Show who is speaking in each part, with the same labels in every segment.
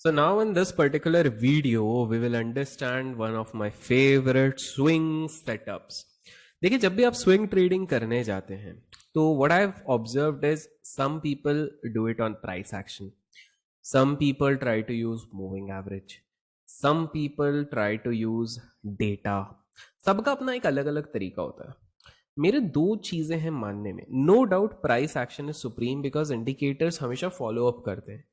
Speaker 1: So now in this particular video, we will understand one of my favorite swing setups. देखिए जब भी आप swing trading करने जाते हैं तो what I've observed is some people do it on price action. Some people try to use moving average. Some people try to use data. सबका अपना एक अलग अलग तरीका होता है. मेरे दो चीजें हैं मानने में. No doubt price action is supreme because indicators हमेशा फॉलो अप करते हैं.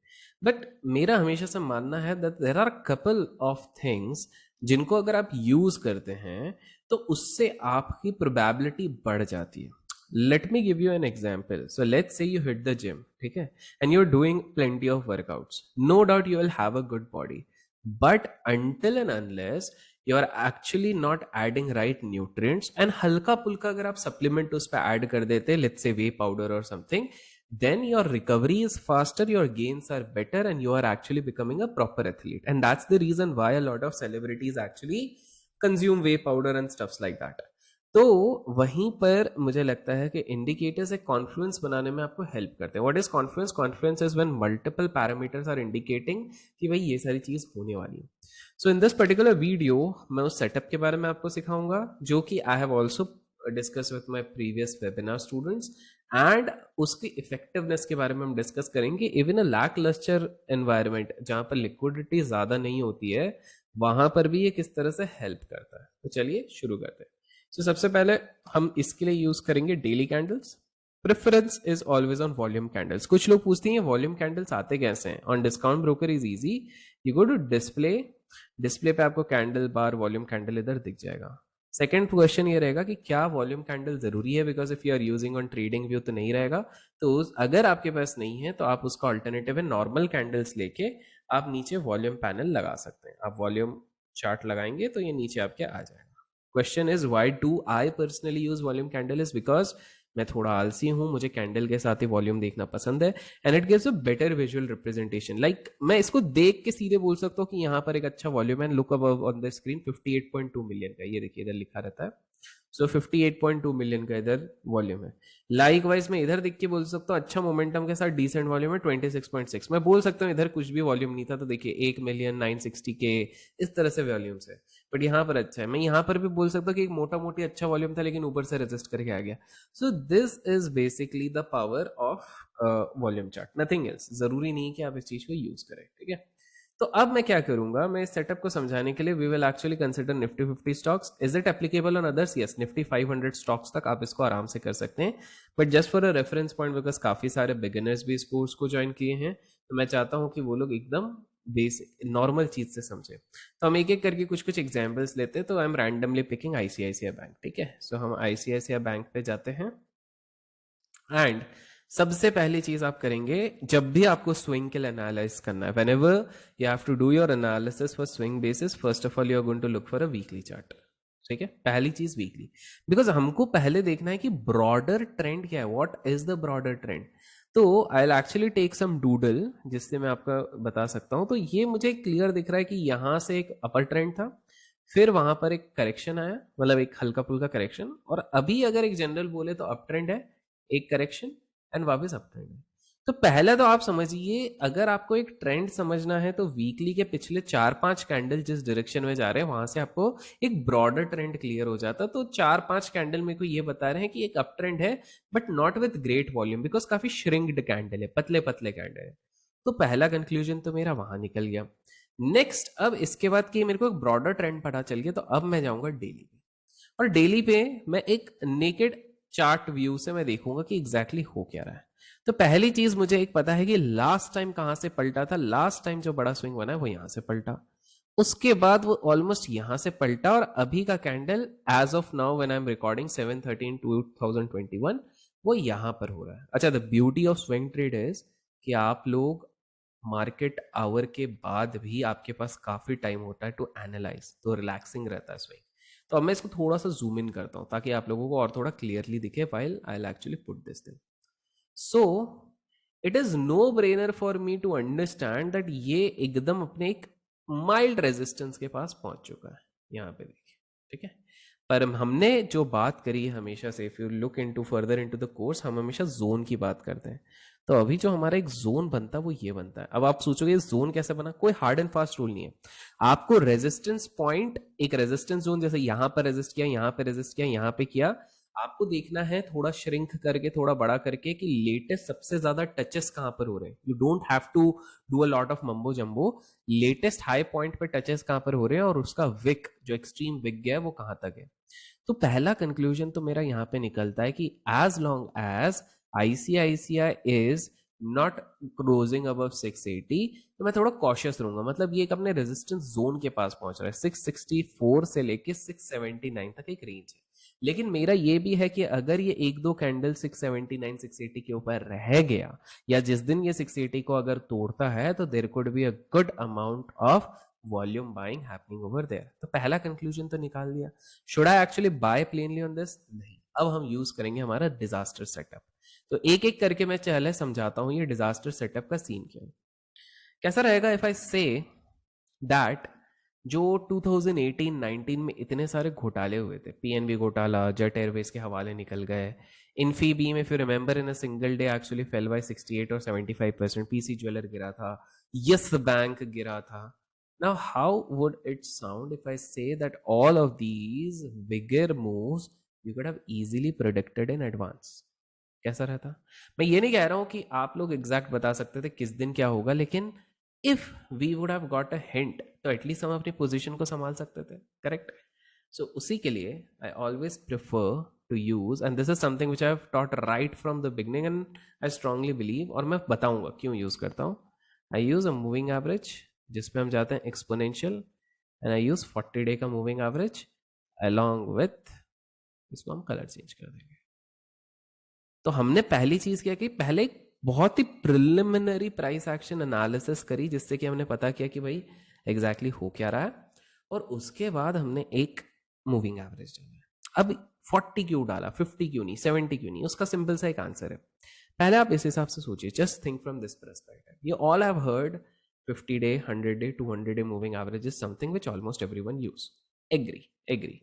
Speaker 1: बट मेरा हमेशा से मानना है that there are couple of things जिनको अगर आप यूज करते हैं तो उससे आपकी प्रोबेबिलिटी बढ़ जाती है. Let me give you an example. So let's say you hit the gym, ठीक है, and you are doing plenty of workouts. No doubt you will have a good body, but until and unless you are actually not adding right nutrients and हल्का पुल्का अगर आप supplement उस पर add कर देते, let's say whey powder or something, then your recovery is faster, your gains are better, and you are actually becoming a proper athlete. And that's the reason why a lot of celebrities actually consume whey powder and stuffs like that. तो वहीं पर मुझे लगता है कि indicators एक Confluence बनाने में आपको हेल्प करते हैं. What is confluence? Confluence is when multiple parameters are indicating कि भाई ये सारी चीज होने वाली है. So in this particular video मैं उस सेटअप के बारे में आपको सिखाऊंगा जो कि I have also discuss with my previous webinar students, and उसकी इफेक्टिवनेस के बारे में हम डिस्कस करेंगे. Even a lacklustre environment जहां पर लिक्विडिटी ज्यादा नहीं होती है वहां पर भी ये किस तरह से हेल्प करता है. तो चलिए शुरू करते हैं. तो सबसे पहले हम इसके लिए यूज करेंगे daily candles. Preference is always on volume candles. कुछ लोग पूछते हैं वॉल्यूम कैंडल्स आते कैसे हैं. On discount broker is easy. You go to display. Display पे आपको कैंडल बार वॉल्यूम कैंडल इधर दिख जाएगा. सेकेंड क्वेश्चन ये रहेगा कि क्या वॉल्यूम कैंडल जरूरी है, because if you are using on TradingView तो नहीं रहेगा. तो अगर आपके पास नहीं है तो आप उसका ऑल्टरनेटिव है नॉर्मल कैंडल्स लेके आप नीचे वॉल्यूम पैनल लगा सकते हैं. आप वॉल्यूम चार्ट लगाएंगे तो ये नीचे आपके आ जाएगा. Question is why do I personally use volume candle is because मैं थोड़ा आलसी हूं, मुझे कैंडल के साथ ही वॉल्यूम देखना पसंद है, and it gives a better visual representation. Like मैं इसको देख के सीधे बोल सकता हूँ कि यहाँ पर एक अच्छा वॉल्यूम है. Look above on the screen 58.2 million का, ये देखिए इधर लिखा रहता है. सो 58.2 मिलियन का इधर वॉल्यूम है. लाइक वाइज मैं इधर देख के बोल सकता हूँ अच्छा मोमेंटम के साथ डिसेंट वॉल्यूम है 26.6. मैं बोल सकता हूँ इधर कुछ भी वॉल्यूम नहीं था तो देखिए 1,960,000 इस तरह से वॉल्यूम है, बट यहाँ पर अच्छा है. मैं यहाँ पर भी बोल सकता हूँ कि एक मोटा मोटी अच्छा वॉल्यूम था लेकिन ऊपर से रेजिस्ट करके आ गया. So this is basically the power of volume chart, nothing else. जरूरी नहीं कि आप इस चीज को यूज करें, ठीक है. तो अब मैं क्या करूंगा, मैं इस सेटअप को समझाने के लिए we will actually consider Nifty 50 stocks. Is it applicable on others? Yes, Nifty 500 stocks तक आप इसको आराम से कर सकते हैं. But just for a reference point, because काफी सारे बिगिनर्स भी इस कोर्स को ज्वाइन किए हैं, तो मैं चाहता हूं कि वो लोग एकदम बेसिक नॉर्मल चीज से समझे. तो हम एक एक करके कुछ कुछ एग्जाम्पल्स लेते हैं. तो I am randomly picking ICICI bank, ठीक है. सो हम आईसीआईसीआई बैंक पे जाते हैं एंड सबसे पहली चीज आप करेंगे जब भी आपको स्विंग के लिए एनालाइज करना है, whenever you have to do your analysis for swing basis, first of all you are going to look for a weekly chart, ठीक है. पहली चीज वीकली, बिकॉज हमको पहले देखना है कि ब्रॉडर ट्रेंड क्या है. What is the broader trend? तो I will actually take some doodle जिससे मैं आपको बता सकता हूं. तो ये मुझे क्लियर दिख रहा है कि यहां से एक अपर ट्रेंड था, फिर वहां पर एक करेक्शन आया, मतलब एक हल्का फुल्का करेक्शन, और अभी अगर एक जनरल बोले तो अप ट्रेंड है, एक करेक्शन एंड वापस अप ट्रेंड है. तो पहले तो आप समझिए, अगर आपको एक ट्रेंड समझना है तो वीकली के पिछले 4-5 कैंडल जिस डायरेक्शन में जा रहे हैं वहां से आपको एक ब्रॉडर ट्रेंड क्लियर हो जाता. तो 4-5 कैंडल मेरे को ये बता रहे हैं कि एक अप ट्रेंड है but not with great volume, because काफी श्रिंक्ड कैंडल है, पतले पतले कैंडल है. तो पहला कंक्लूजन तो मेरा वहां निकल गया. नेक्स्ट, अब इसके बाद कि मेरे को एक ब्रॉडर ट्रेंड पता चल गया, तो अब मैं जाऊंगा डेली पे. और डेली पे मैं एक नेकेड चार्ट व्यू से मैं देखूंगा कि एग्जैक्टली हो क्या रहा है. तो पहली चीज मुझे एक पता है कि लास्ट टाइम कहां से पलटा था. लास्ट टाइम जो बड़ा स्विंग बना है वो यहां से पलटा, उसके बाद वो ऑलमोस्ट यहां से पलटा, और अभी का candle as of now when I am recording 7/13/2021 वो यहां पर हो रहा है. अच्छा, the beauty of swing trade is कि आप लोग मार्केट आवर के बाद भी आपके पास काफी टाइम होता है टू एनालाइज, तो रिलैक्सिंग रहता है स्विंग. तो अब मैं इसको थोड़ा सा जूम इन करता हूं ताकि आप लोगों को और थोड़ा क्लियरली दिखे while I will actually put this thing. So it is no brainer for me to understand that ये एकदम अपने एक माइल्ड रेजिस्टेंस के पास पहुंच चुका है. यहाँ पे देखिए, ठीक है. पर हमने जो बात करी है हमेशा से, if you look into further into the course, हम हमेशा जोन की बात करते हैं. तो अभी जो हमारा एक जोन बनता है वो ये बनता है। अब आप सोचोगे जोन कैसे बना, कोई हार्ड एंड फास्ट रूल नहीं है। आपको रेजिस्टेंस पॉइंट, एक रेजिस्टेंस जोन, जैसे यहां पर रेजिस्ट किया, यहां पे रेजिस्ट किया, यहां पे किया, आपको देखना है थोड़ा श्रिंक करके, थोड़ा बड़ा करके कि लेटेस्ट सबसे ज्यादा टचेस कहां पर हो रहे हैं। You don't have to do a lot of mumbo jumbo. Latest high point पे टचेस कहां पर हो रहे हैं और उसका विक, जो एक्सट्रीम विक गया है, वो कहां तक है। तो पहला कंक्लूजन तो मेरा यहां पे निकलता है कि as long as ICICI is not closing above 680, तो मैं थोड़ा कॉशियस रहूंगा। मतलब ये एक अपने रेजिस्टेंस जोन के पास पहुंच रहा है, 664 से लेके 679 तक एक रेंज है। लेकिन मेरा ये भी है कि अगर ये एक दो कैंडल 679 680 के ऊपर रह गया, या जिस दिन ये 680 को अगर तोड़ता है, तो there could be a good amount of volume buying happening over there. तो पहला कंक्लूजन तो निकाल दिया। Should I actually buy plainly on this? नहीं। अब हम यूज करेंगे हमारा डिजास्टर सेटअप। तो एक एक करके मैं पहले समझाता हूं ये डिजास्टर सेटअप का सीन क्या है। कैसा रहेगा इफ आई से दैट जो 2018-19 में इतने सारे घोटाले हुए थे, पीएनबी घोटाला, जेट एयरवेज के हवाले निकल गए, Infibeam if you remember in a single day actually fell by 68 और 75%, पीसी ज्वेलर गिरा था, यस बैंक गिरा था। Now how would it sound if I say that all of these bigger moves you could have easily predicted in advance? कैसा रहता? मैं ये नहीं कह रहा हूं कि आप लोग एग्जैक्ट बता सकते थे किस दिन क्या होगा, लेकिन if we would have got a hint तो एटलीस्ट हम अपनी पोजीशन को संभाल सकते थे, करेक्ट? सो उसी के लिए I always prefer to use, and this is something which I have taught right from the beginning, and I strongly believe, और मैं बताऊंगा क्यों यूज करता हूं। I use a moving average जिसपे हम जाते हैं exponential, and I use 40 day का मूविंग एवरेज अलॉन्ग विथ, इसको हम कलर चेंज कर देंगे। तो हमने पहली चीज क्या की, पहले एक बहुत ही प्रिलिमिनरी प्राइस एक्शन एनालिसिस करी, जिससे कि हमने पता किया कि भाई एग्जैक्टली हो क्या रहा है, और उसके बाद हमने एक मूविंग एवरेज डाला। अब 40 क्यों डाला, 50 क्यों नहीं, 70 क्यों नहीं? उसका सिंपल सा एक आंसर है। पहले आप इस हिसाब से सोचिए, just think from this perspective. You all have heard 50 day, 100 day, 200 day moving average is something which almost everyone use. Agree, agree.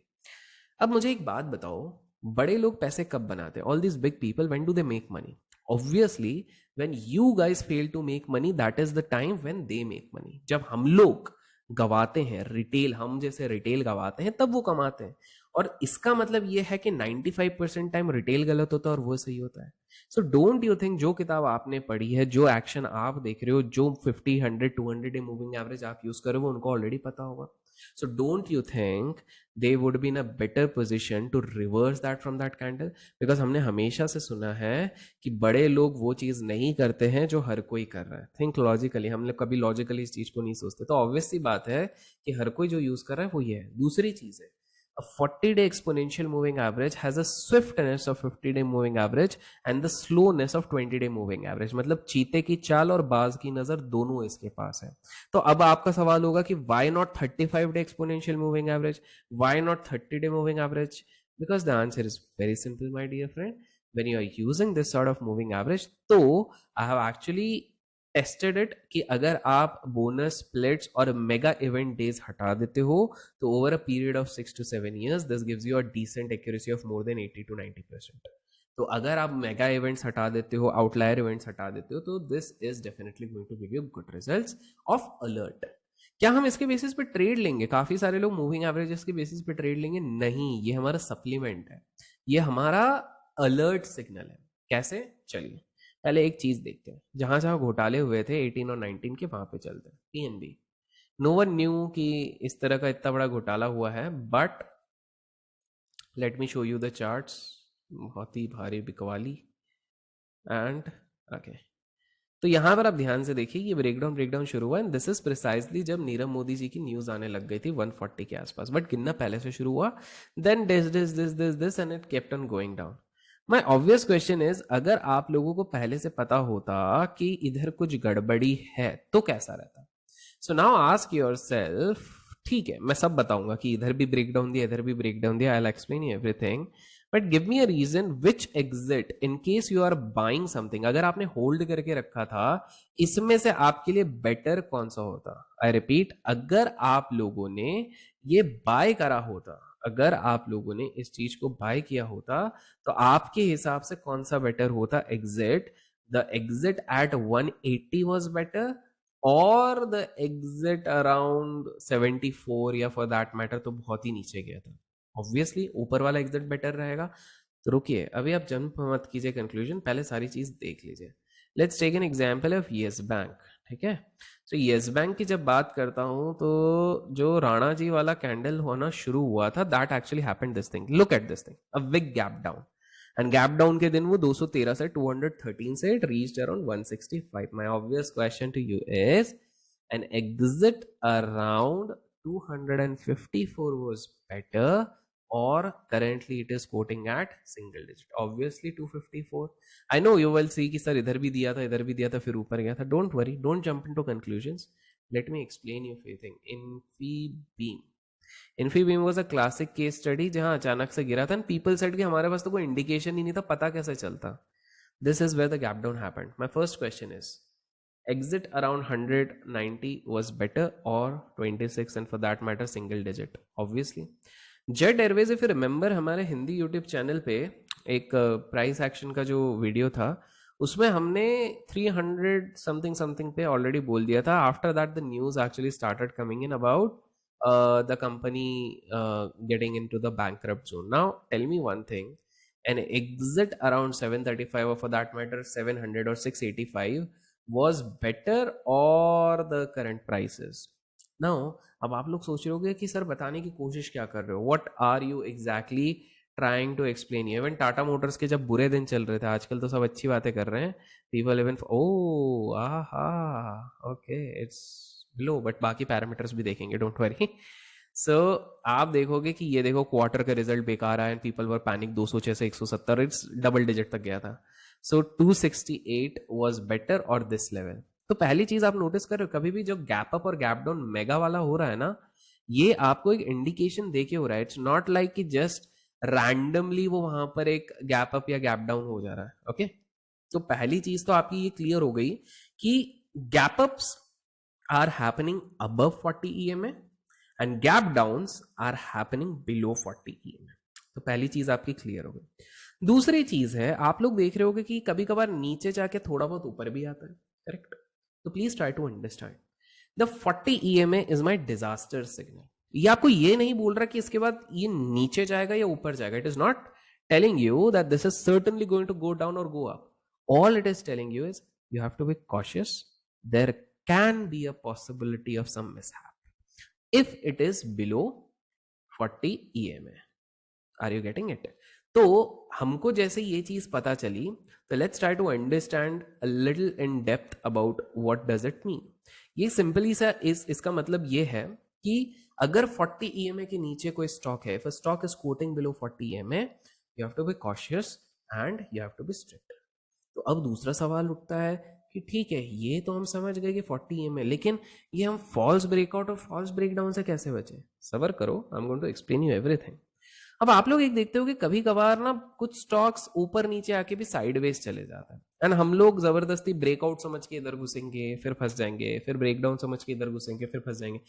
Speaker 1: अब मुझे एक बात बताओ, बड़े लोग पैसे कब बनाते हैं? All this big people, when do they make money? Obviously when you guys fail to make money, that is the time when they make money. जब हम लोग गवाते हैं, रिटेल, हम जैसे रिटेल गवाते हैं, तब वो कमाते हैं। और इसका मतलब ये है कि 95% टाइम रिटेल गलत होता है और वो सही होता है। सो डोंट यू थिंक जो किताब आपने पढ़ी है, जो एक्शन आप देख रहे हो, जो 50, 100, 200 डे मूविंग एवरेज आप यूज करो, वो उनको ऑलरेडी पता होगा। So don't you think they would be in a better position to reverse that from that candle? Because हमने हमेशा से सुना है कि बड़े लोग वो चीज नहीं करते हैं जो हर कोई कर रहा है। थिंक लॉजिकली, हम लोग कभी लॉजिकली इस चीज को नहीं सोचते। तो ऑब्वियस सी बात है कि हर कोई जो यूज कर रहा है वो ये है। दूसरी चीज है, a 40-day exponential moving average has a swiftness of 50-day moving average and the slowness of 20-day moving average। मतलब चीते की चाल और बाज की नजर दोनों इसके पास है। तो अब आपका सवाल होगा कि why not 35-day exponential moving average? Why not 30-day moving average? Because the answer is very simple, my dear friend. When you are using this sort of moving average, तो I have actually tested it कि अगर आप bonus, splits और mega event days हटा देते हो, तो over a period of 6 to 7 years this gives you a decent accuracy of more than 80 to 90%। तो अगर आप मेगा इवेंट्स हटा देते हो, आउटलायर इवेंट्स हटा देते हो, तो this is definitely going to give you good results of alert. क्या हम इसके बेसिस पे ट्रेड लेंगे? काफी सारे लोग मूविंग एवरेजेस के बेसिस पे ट्रेड लेंगे। नहीं, ये हमारा सप्लीमेंट है, ये हमारा अलर्ट सिग्नल है। कैसे? चलिए पहले एक चीज देखते हैं। जहां जहां घोटाले हुए थे 18 और 19 के, वहां पे चलते हैं। पीएनबी, नो वन न्यू कि इस तरह का इतना बड़ा घोटाला हुआ है, but let me show you the charts. बहुत ही भारी बिकवाली एंड ओके। तो यहां पर आप ध्यान से देखिए, ये ब्रेकडाउन शुरू हुआ, एंड दिस इज प्रिसाइजली जब नीरव मोदी जी की न्यूज आने लग गई थी 140 के आसपास, बट गिनना पहले से शुरू हुआ। Then this and it kept on going down. My obvious question is, अगर आप लोगों को पहले से पता होता कि इधर कुछ गड़बड़ी है तो कैसा रहता? So now ask your self, ठीक है मैं सब बताऊंगा कि इधर भी ब्रेकडाउन दिया, इधर भी ब्रेकडाउन दिया, I will explain you everything, but give me a reason which exit in case you are buying something. अगर आपने होल्ड करके रखा था, इसमें से आपके लिए बेटर कौन सा होता? आई रिपीट, अगर आप लोगों ने ये बाय करा होता, अगर आप लोगों ने इस चीज को बाय किया होता, तो आपके हिसाब से कौन सा बेटर होता exit? The exit at 180 was better और द एग्जिट अराउंड 74 या फॉर दैट मैटर तो बहुत ही नीचे गया था. ऑब्वियसली ऊपर वाला एग्जिट बेटर रहेगा. तो रुकिए, अभी आप जंप मत कीजिए कंक्लूजन, पहले सारी चीज देख लीजिए. Let's take an example of Yes Bank. ठीक है, तो यस बैंक की जब बात करता हूं तो जो राणा जी वाला कैंडल होना शुरू हुआ था, that actually happened this thing. Look at this thing, a big gap down, and gap down के दिन वो 213 से 213 से it reached around 165. My obvious question to you is an exit around 254 was better or currently it is quoting at single digit. Obviously 254. I know you will see कि sir इधर भी दिया था, इधर भी दिया था, फिर ऊपर गया था. Don't worry, don't jump into conclusions. Let me explain you a few things. Infibeam. Infibeam was a classic case study जहां अचानक से गिरा था and people said कि हमारे पास तो कोई indication ही नहीं था, पता कैसे चलता. This is where the gap down happened. My first question is, exit around 190 was better or 26 and for that matter single digit? Obviously jet Airways, if you remember हमारे हिंदी यूट्यूब चैनल पे एक price action का जो video था उसमें हमने 300 something something पे already बोल दिया था. After that the news actually started coming in about the company getting into the bankrupt zone. Now tell me one thing, an exit around 735 or for that matter 700 or 685 was better or the current prices? Now अब आप लोग सोच रहे होगे कि sir बताने की कोशिश क्या कर रहे हो, what are you exactly trying to explain. Even Tata Motors के जब बुरे दिन चल रहे थे, आजकल तो सब अच्छी बातें कर रहे हैं. पीपल इवन ओ आहा ओके इट्स लो, बट बाकी पैरामीटर्स भी देखेंगे, डोंट वरी. सो आप देखोगे कि ये देखो क्वार्टर का रिजल्ट बेकार आया एंड पीपल वर पैनिक. 206 से 170, इट्स डबल डिजिट तक गया था. सो 268 वाज बेटर और दिस लेवल. तो पहली चीज आप नोटिस कर रहे हो, कभी भी जो गैप अप और गैप डाउन मेगा वाला हो रहा है ना, ये आपको एक इंडिकेशन देके हो रहा है. इट्स नॉट लाइक कि जस्ट रैंडमली वो वहां पर एक गैप अप या गैप डाउन हो जा रहा है. ओके, तो पहली चीज तो आपकी ये क्लियर हो गई कि gap ups are happening above 40 EMA and gap downs are happening below 40 EMA. तो पहली चीज आपकी क्लियर हो गई. दूसरी चीज है, आप लोग देख रहे होगे कि कभी कभार नीचे जाके थोड़ा बहुत ऊपर भी आता है. करेक्ट? तो please try to understand, the 40 EMA is my disaster signal. ये आपको ये नहीं बोल रहा कि इसके बाद ये नीचे जाएगा या ऊपर जाएगा. It is not telling you that this is certainly going to go down और go up. All it is telling you is you have to be cautious. There can be a possibility of some mishap if it is below 40 EMA. Are you getting it? तो हमको जैसे ये चीज पता चली, तो let's try to understand a little in depth about what does it mean. ये simply सा इसका मतलब ये है कि अगर 40 EMA के नीचे कोई स्टॉक है, if a stock is quoting below 40 EMA, you have to be cautious and you have to be strict. तो अब दूसरा सवाल उठता है कि ठीक है, ये तो हम समझ गए कि 40 EMA, लेकिन ये हम फॉल्स ब्रेकआउट और फॉल्स ब्रेकडाउन से कैसे बचे. सबर करो, I am going to explain you everything. अब आप लोग एक देखते हो कि कभी कभार ना कुछ स्टॉक्स ऊपर नीचे आके भी साइडवेज चले जाता है एंड हम लोग जबरदस्ती ब्रेकआउट समझ के इधर घुसेंगे फिर फंस जाएंगे, फिर ब्रेकडाउन समझ के इधर घुसेंगे फिर फंस जाएंगे.